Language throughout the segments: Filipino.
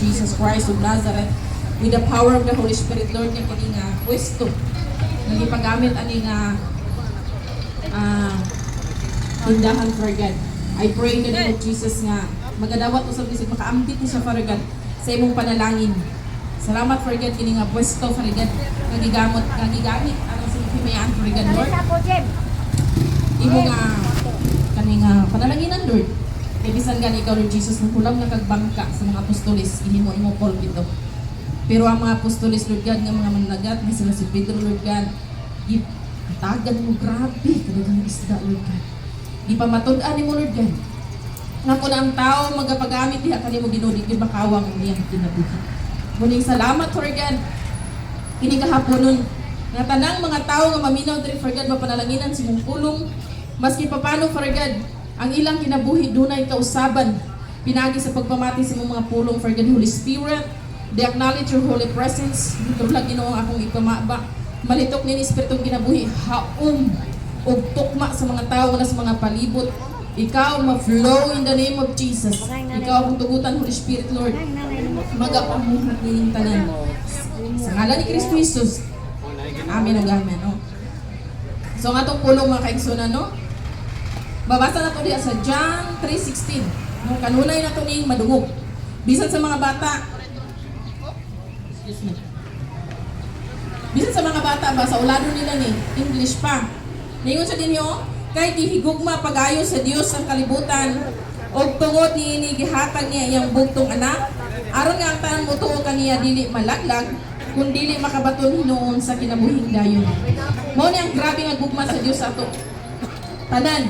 Jesus Christ of Nazareth with the power of the Holy Spirit, Lord, nga kini nga pwesto nagipagamit ani nga tindahan, Father God. I pray in the name of Jesus nga magadawat usab bisig makaambit ni sa Father God sa imong panalangin. Salamat, Father God, kini nga pwesto, Father God, nagigamit aron sa himayaan, Father God, Lord. Imo nga kani nga panalanginan, Lord. Kay bisan gani ikaw, Lord Jesus, nang kulang nakagbangka sa mga apostoles, inimo Paul dito. Pero ang mga apostoles, Lord God, nga mga manlagat, nga sila si Pedro, Lord God, tagan mo, grabe, kadagang isda, Lord God. Di pa matud-an mo, Lord God. Nga kung ang tao magapagamit diha kanimo ginudi kay bakawang niyang kinabuhi. Muning salamat, Lord God. Kini kahaponon nga tanang mga tao nga maminaw diri, Lord God, mapanalanginan sa imong pulong. Maski papano, Lord God, ang ilang kinabuhi dunay kausaban pinagi sa pagpamati sa imong mga pulong, Lord God, Holy Spirit. They acknowledge your holy presence. Tulad Ginoo akong ipamaba. Malitok ni Espiritong kinabuhi haom ug tukma sa mga tao na sa mga palibot. Ikaw ma-flow in the name of Jesus. Ikaw akong tugutan, Holy Spirit, Lord. Magapamuhat nining tanan. Sa ngalan ni Kristo Jesus. Amen ug amen. No? So nga itong pulong mga kaigsunan, no? Babasa na ito diya sa John 3:16. No? Kanunay na ito ning madungog. Bisan sa mga bata, bisan sa mga bata ba, sa ulado nila ni English pa. Ningon sa dinyo, kay gihigugma pag-ayo sa Dios ang kalibutan o tungod ni gihatag niya iyang bugtong anak, aron nga ang tanan mo tuo kaniya dili malaglag, kung dili makabaton hinuon sa kinabuhing dayon. Mao ni ang grabe nga gugma sa Dios ato. Tanan,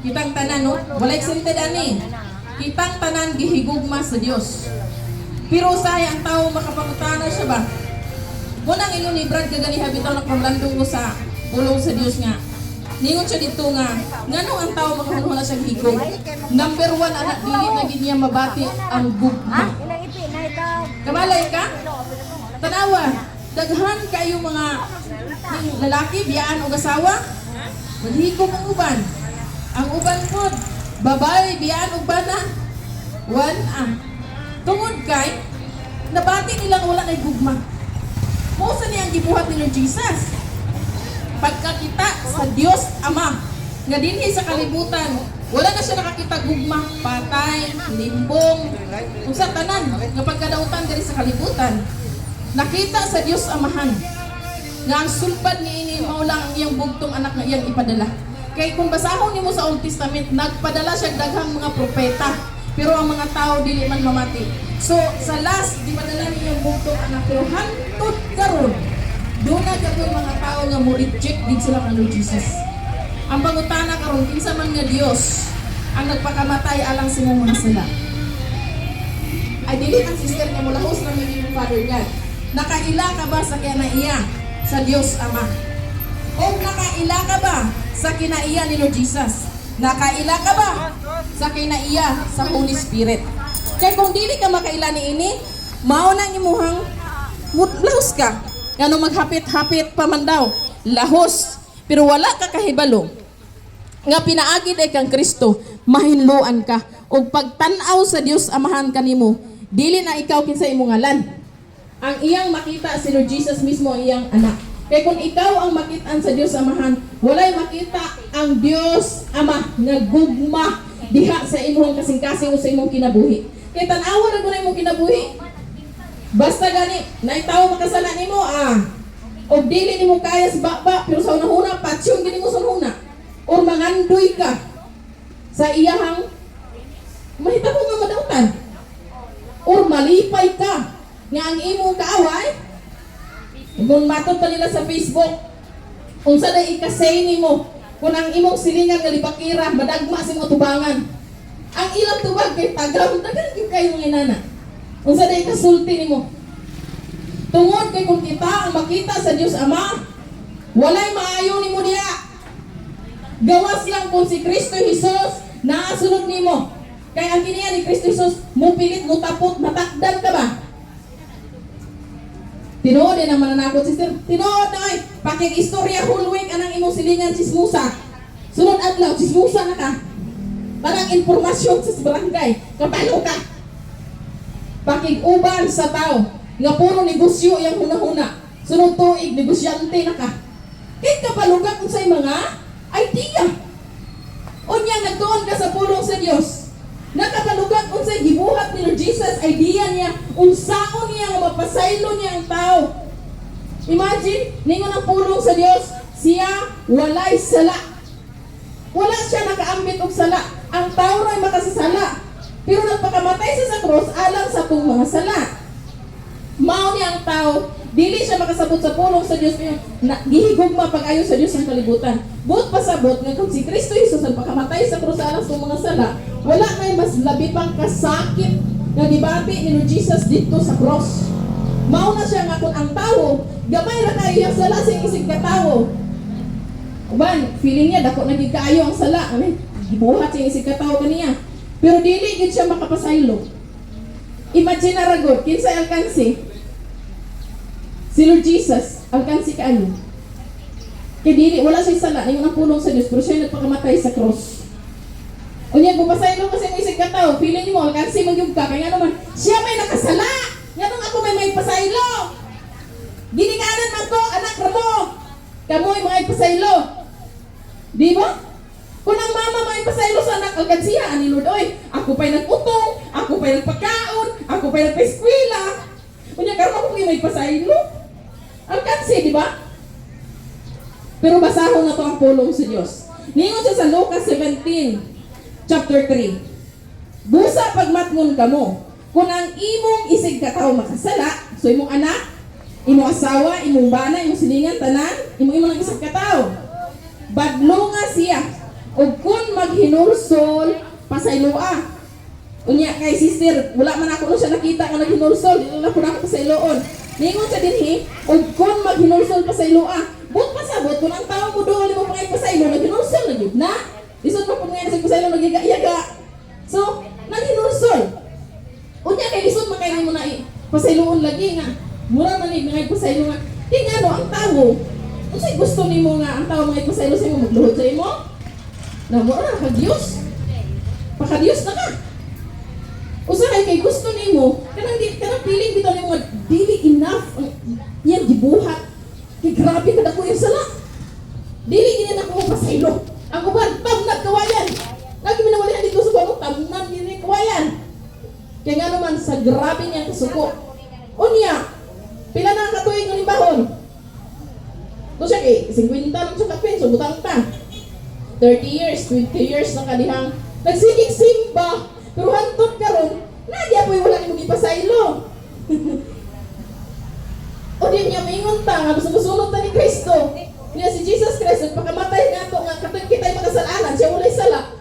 kitang tanan, no? Walay exempted ani. Kitang tanan gihigugma sa Dios. Pero saya ang tao makapangutana siya ba? Munang ingon ni Brad kaganiha bitaw na pamlandong ko sa pulong sa Dios nga. Ningon siya dito nga, nganong ang tao makahunhuna siyang higog. Number 1, anak dili na gid niya mabati ang gugma. Kamalay ka? Tanawa, daghan kayo mga lalaki biyaan og asawa. Maghigog ang uban. Ang uban pod, babae biyaan og bana. Tungod kay nabati nilang wala na gugma. Mao sa niyang gibuhat ni Lord Jesus. Pagkakita sa Dios Ama nga dinhi sa kalibutan, wala na siya nakakita gugma, patay, limbong, unsa tanan nga pagkadautan diri sa kalibutan. Nakita sa Dios Amahan nga ang sulbad niini mao lang ang iyang bugtong anak nga iyang ipadala. Kay kung basahon nimo sa Old Testament, nagpadala siya daghang mga propeta, pero ang mga tao dili man mamati. So sa last di padala niya ang bugtong anak, pero hangtod karon doon na gagawin mga tao nga mo reject din sila kang Lord Jesus. Ang pangutana karon kinsa man nga Dios ang nagpakamatay alang sa imong mga sala. Ay dili ang sister nga mulahos na mga Father God. Nakaila ka ba sa kinaiya sa Dios Ama? O nakaila ka ba sa kinaiya ni Lord Jesus? Nakaila ka ba sa kinaiya sa Holy Spirit? Kaya kung dili ka makaila ni ini, mao nang imuhang lahos ka. Ano maghapit-hapit pa man daw, lahos, pero wala ka kahibalo. Nga pinaagid ay kang Kristo, mahinluan ka. O pagtanaw sa Dios Amahan kanimo, dili na ikaw kinsa imong ngalan. Ang iyang makita si Lord Jesus mismo ang iyang anak. Kaya kung ikaw ang makitaan sa Dios Amahan, walay makita ang Dios Ama nga gugma diha sa imong kasing-kasing o sa imong kinabuhi. Kaya tanawa na doon imong kinabuhi. Basta gani, naitaw makasala nimo o dili nimo kaya sa baba, pero sa unahuna, patsyon gini mo sa unahuna. Or mangandoy ka sa iyahang mahitabo nga madautan. Or malipay ka nga ang imong kaaway. Kung matod pa nila sa Facebook, kung saan ay ikasay nimo, kung ang imong silingan nga libakira, madagma sa imong tubangan. Ang ilang tubag kay tagaw, dagan kayo mga inana. Kung saan ay kasulti nimo. Tungod kay kung kita ang makita sa Dios Ama, walay maayo nimo diya. Gawas lang kung si Kristo Jesus naasunod nimo. Kay ang kiniya ni Kristo Jesus, mupilit, mutapot, matakdan ka ba? Tinuod din ang mananakot, sister. Tinuod na ay, pakig-istorya whole week anang imong silingan chismusa. Sunod adlaw, chismusa na ka. Parang informasyon sa barangay, kapalo ka. pakig-uban sa tao nga puro negosyo yang huna-huna. Sunod tuig negosyante na ka. Kahit kapalugat unsay mga idea. Unya nagtuon ka sa pulong sa Dios. Nakapalugat unsay gibuhat ni Lord Jesus, idea niya unsaon niya nga mapasaylo niya ang tao. Imagine, ningon ang pulong sa Dios, siya walay sala. Wala siya nakaambit og sala. Ang tao ray makasasala. Pero nagpakamatay siya sa cross alang sa tong mga sala. Mao niya ang tao, dili siya makasabot sa pulong sa Dios pero gihigugma pag-ayo sa Dios ang kalibutan. Buot pasabot nga kung si Kristo Jesus ang pakamatay sa cross alang sa mga sala, wala may mas labi pang kasakit nga gibati ni Lord Jesus dito sa cross. Mao na siya nga kung ang tao gamay ra kayo yung sala sa isig ka tao. Uban, feeling niya dako naging kaayo ang sala, gibuhat sa isig ka tao kaniya. Pero dili gid siya makapasaylo. Imagine na ragod, kinsa alkansi? Si Lord Jesus, alkansi kaayo. Kaya dili, wala siya sala, ningon ang pulong sa Diyos, pero siya nagpakamatay sa cross. Unya, bupasaylo kasi mo isig ka tao, feeling mo, alkansi magyug ka, kaya nga naman, siya may nakasala! Nga nung ako may pasaylo! Ginikanan man ko, anak mo! Kamoy mga ipasaylo! Di ba? Kung ang mama may pasaylo sa anak, alkansiya, ani Lord, oy, ako pa'y nag-utong, ako pa'y nagpagkaon, ako pa'y nagpa-eskwela. Kunya, karon ako may pasaylo. Alkansi, di ba? Pero basahon na to ang pulong sa Diyos. Ningon siya sa Lucas 17, chapter 3. Busa pagmatngon kamo, kung ang imong isig katao makasala, so imong anak, imong asawa, imong bana, imong silingan, tanan, imong ng isig katao. Badlo nga siya. O kung maghinursol, pasayloa. Unya kay sister, wala man ako nung siya nakita nga naghinursol, dito na ko na ako pasayloon. Ningon siya din o kung maghinursol, pasayloa. But pasabot, kung ang tao mo doon, mo pangay pasaylo, naghinursol na yun na. Isod mo kung ngayon sa pasaylo, nagiga-yaga. So, naghinursol. Unya kay isod makay mo na pasayloon lagi nga. Mura man ngay pasaylo nga. Di nga no, ang tao, kung sa'y gusto ni mo nga, ang tao mga pasaylo sa imo, magluhod sa imo. Na mo na ka-Diyos. Paka-Diyos na ka. Usahay kay gusto nimo, kanang piling bitaw nimo nga dili enough yan gibuhat. Kay grabe kada ko yung sala. Dili gini na ko pasaylo. Ang uban tamnad kawayan. Lagi minawalihan dito sa kuno tamnad gini kawayan. Kay nga naman sa grabe niya kasuko. Unya, pila na katuig ng limbahon. To siya kay 50 lang sa kapin, so butang ta. 30 years, 20 years na kadihang nagsigig simba, pero hantot karon, nadya po'y wala ni mong ipasaylo. O di niya maingon ta, nga musunod ta ni Kristo. Niya si Jesus Christ, nagpakamatay nga to, nga katong kita'y makasalanan, siya wala'y sala.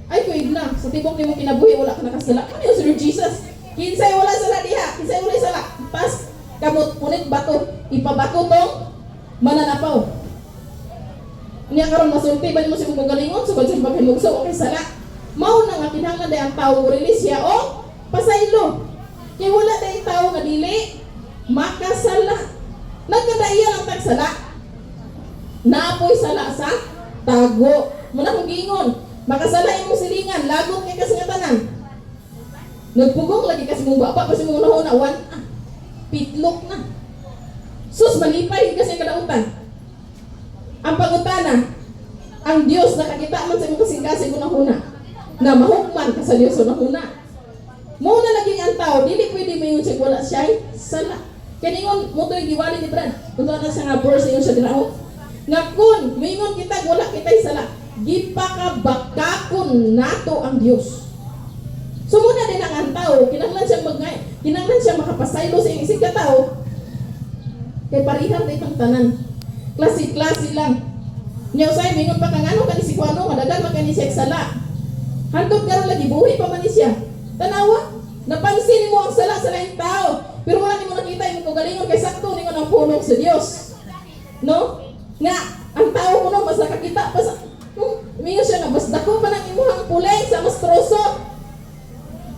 Ay, kuig na, sa tibok ni mong kinabuhi, wala ka nakasala. Ano yung Sir Jesus? Kinsay wala sala diha, kinsay wala'y sala. Pas, kamot, punit bato, ipabato tong mananapaw. Niya karon masulti ba mo si mong galingon so bad sa paghinugso o kay sala. Mao na nga kinahanglan day ang tawo release siya o pasaylo. Kay wala day tawo nga dili makasala. Nagkadaiya lang tag sala. Naapoy sala sa tago. Muna kong gingon, makasala imong silingan, lagot kay kasingatanan. Nagpugong lagi kasi mong bapa kasi mong nahunawan. Pitlok na. Sus malipay kasi kadautan. Ang pangutana, ang Diyos nakakita man sa imong kasing-kasing unang-una na mahukman ka sa Diyos unang-una. Muna laging ang tao, dili pwede mayon siya wala siya sala. Kaya ningon mo to'y giwali ni Brad. Kung na siya nga verse yun siya dinao. Nga kun, mayon kita wala kita'y sala. Gipakabakakon nato ang Diyos. So muna din ang tao, kinahanglan siya makapasaylo sa isig ka tao. Kay parihan tayo pang tanan. Klase-klase lang. Niya usay, mingon pa kang ano, kanisi ko ano, madagal magkani siya sala. Hantod karon lagi, buhay pa man siya. Tanawa, napansin mo ang sala sa laing tao. Pero wala ni mo nakita yung kagalingon kay sakto ni mo ng pulong sa Diyos. No? Nga, ang tao mo no, mas nakakita pa sa, mingon siya nga, mas dako pa ng imuhang pulay sa mas troso.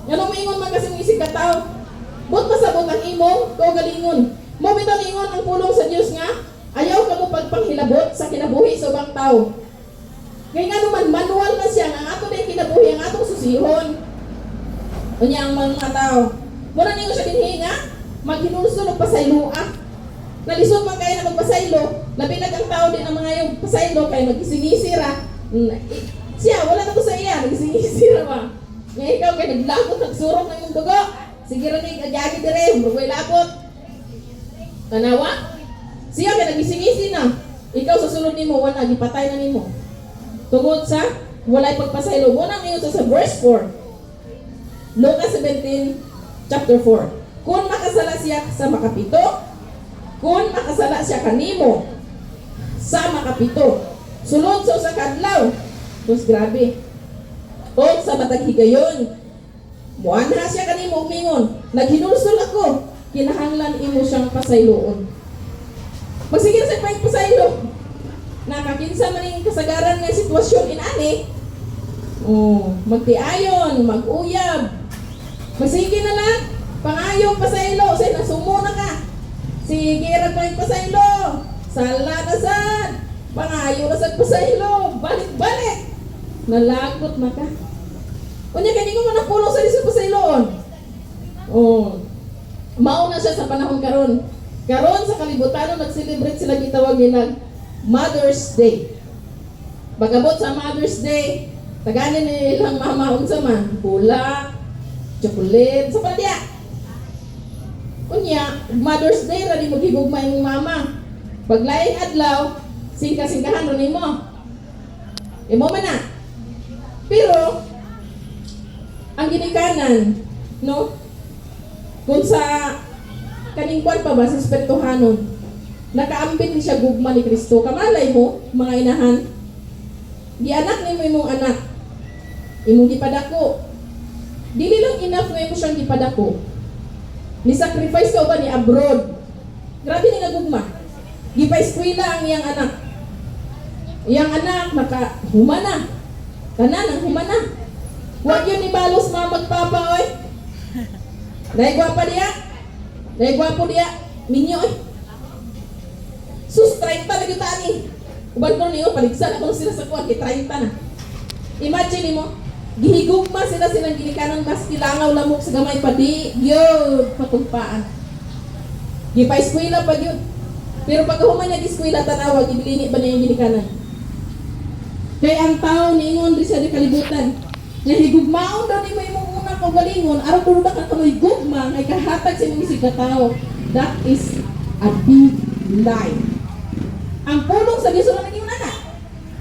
Nga nung mingon man kasi mong isig ka tao, but masabot ang imong kagalingon. Mo bitaw ningon ang pulong sa Diyos nga, ayaw ka mo pagpanghilabot sa kinabuhi sa ubang tao. Kaya nga naman, manual na siya, ang ato na yung kinabuhi, ang atong susihon. Unya ang mga tao. Muna ninyo maghinulsol og pasaylo. Nalisod man kayo na magpasaylo, labi na ang tao din ang mga yung pasaylo kay magisingisira. Siya wala na ko sa iya, magisingisira ba. Nga ikaw kay naglakot nagsurok ng imong dugo. Sige ra ni agagi dire, murway lapot. Tanawa? Siya kay nagisingisi na. Ikaw sa sulod nimo wala gipatay na nimo. Tungod sa walay pagpasaylo. Muna ngayon sa verse 4. Lucas 17 chapter 4. Kung makasala siya sa makapito, kung makasala siya kanimo sa makapito, sulod sa kadlaw, tos grabe. O sa matag higayon, muanha siya kanimo mingon, naghinulsol ako, kinahanglan imo siyang pasayloon. Magsigil sa pasaylo. Nakakinsa man yung kasagaran ng sitwasyon inani. Magtiayon, mag-uyab. Magsige na lang. Pangayong pasaylo. Say, nasumo na ka. Sige, ra pa yung pasaylo. Sala na sad. Pangayo na sad pasaylo. Balik-balik. Nalagot na ka. Kunya, kaya ko man napulong sa lisod pasayloon. Mauna siya sa panahon karon. Karon sa kalibutan, nag-celebrate sila gitawag nila Mother's Day. Pagabot sa Mother's Day, taganin nilang mama unsa man, bulak, chocolate, sa padya. Kunya, Mother's Day ra di mo gihugma imong mama. Paglaing adlaw, singka-singkahan ron nimo. Imo man na. Pero ang ginikanan, no? Kung sa kaning kwan pa ba sa espirituhanon, nakaambit ni siya gugma ni Kristo. Kamalay mo, mga inahan, gianak ni mo imong anak, imong gipadako. Dili lang enough nga imo siyang gipadako. Ni-sacrifice ka ba ni abroad? Grabe ni nga gugma. Gipa-eskwela ang iyang anak. Iyang anak, humana. Tanan ang humana. Huwag yun ni balos mga magpapa, oy. Dahil gwapa diya. Dahil gwapo diya. Minyo, oy. Sus, 30 na kita ni. Uban ko niyo, paligsan ako sila sa kuwan, 30 na. Imagine mo, gihigugma sila silang ginikanan, mas kilangaw lamok sa gamay pa di, yun, patumpaan. Gipa-eskwela pa yun. Pero pag human niya giskwela, tanawa, gibilini ba na yung ginikanan? Kaya ang tao niingon rin siya di kalibutan. Nga higugmaon daw ni mo imong unang kagalingon, araw ko na ka kamoy gugma, ngay kahatag sa imong isig katao. That is a big lie. Ang pulong sa Diyos na naging anak.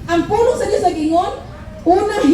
Ang pulong sa Diyos naging una,